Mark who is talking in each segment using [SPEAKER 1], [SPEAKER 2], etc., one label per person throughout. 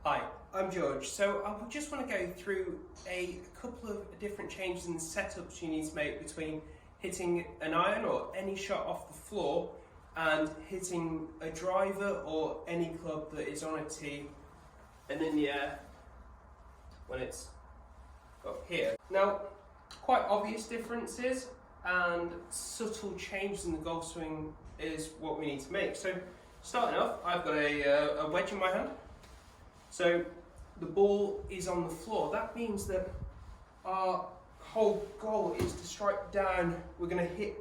[SPEAKER 1] Hi, I'm George. So I just want to go through a couple of different changes in the setups you need to make between hitting an iron or any shot off the floor and hitting a driver or any club that is on a tee and in the air when it's up here. Now, quite obvious differences and subtle changes in the golf swing is what we need to make. So starting off, I've got a wedge in my hand. So the ball is on the floor. That means that our whole goal is to strike down. We're going to hit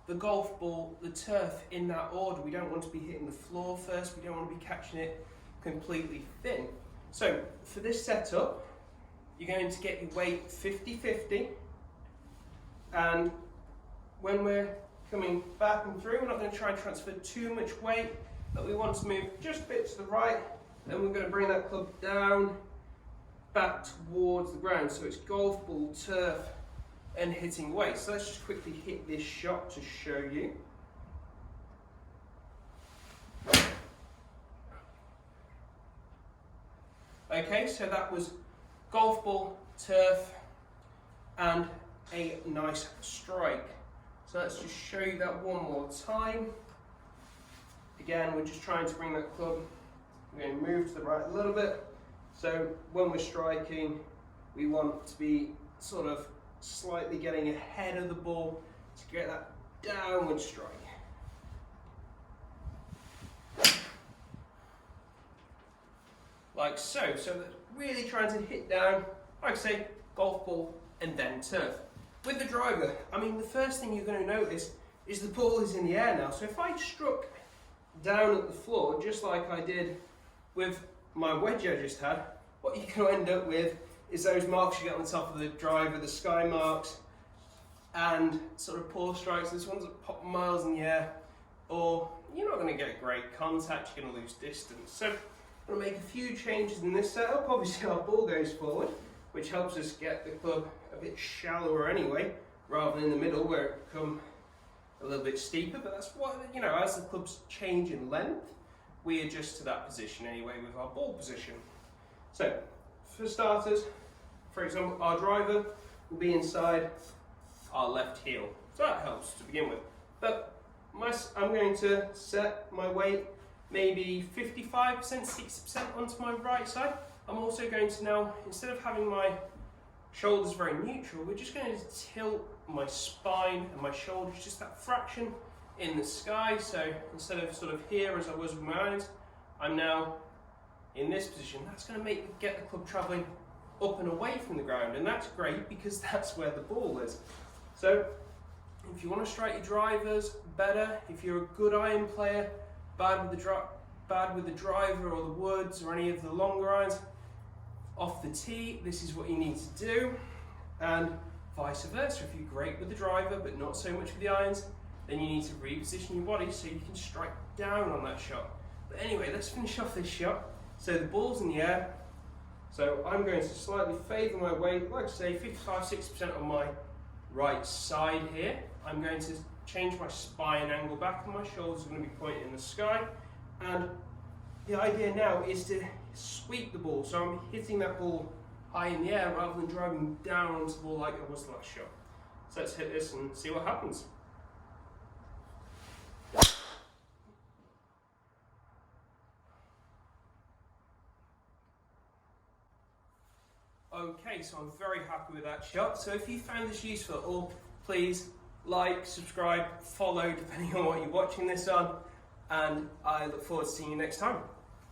[SPEAKER 1] the golf ball, the turf, in that order. We don't want to be hitting the floor first. We don't want to be catching it completely thin. So for this setup, you're going to get your weight 50-50. And when we're coming back and through, we're not going to try and transfer too much weight, but we want to move just a bit to the right. Then we're going to bring that club down, back towards the ground. So it's golf ball, turf, and hitting weight. So let's just quickly hit this shot to show you. Okay, so that was golf ball, turf, and a nice strike. So let's just show you that one more time. Again, we're just trying to bring that club. We're going to move to the right a little bit. So when we're striking, we want to be sort of slightly getting ahead of the ball to get that downward strike. Like so. So that's really trying to hit down, like I say, golf ball and then turf. With the driver, I mean, the first thing you're going to notice is the ball is in the air now. So if I struck down at the floor, just like I did with my wedge I just had, what you're going to end up with is those marks you get on the top of the driver, the sky marks, and sort of poor strikes. This one's pop miles in the air, or you're not going to get great contact, you're going to lose distance. So I'm going to make a few changes in this setup. Obviously our ball goes forward, which helps us get the club a bit shallower anyway, rather than in the middle where it become a little bit steeper. But that's what, you know, as the clubs change in length, we adjust to that position anyway with our ball position. So, for starters, for example, our driver will be inside our left heel. So that helps to begin with. But I'm going to set my weight maybe 55%, 60% onto my right side. I'm also going to now, instead of having my shoulders very neutral, we're just going to tilt my spine and my shoulders just that fraction in the sky. So instead of sort of here as I was with my eyes, I'm now in this position. That's going to get the club travelling up and away from the ground, and that's great because that's where the ball is. So if you want to strike your drivers better, if you're a good iron player, bad with the driver or the woods or any of the longer irons off the tee, this is what you need to do, and vice versa. If you're great with the driver but not so much with the irons, then you need to reposition your body so you can strike down on that shot. But anyway, let's finish off this shot. So the ball's in the air. So I'm going to slightly favour my weight, like I say, 55-60% on my right side here. I'm going to change my spine angle back and my shoulders are going to be pointing in the sky. And the idea now is to sweep the ball. So I'm hitting that ball high in the air rather than driving down onto the ball like I was the last shot. So let's hit this and see what happens. Okay, so I'm very happy with that shot. So if you found this useful at all, please like, subscribe, follow, depending on what you're watching this on, and I look forward to seeing you next time.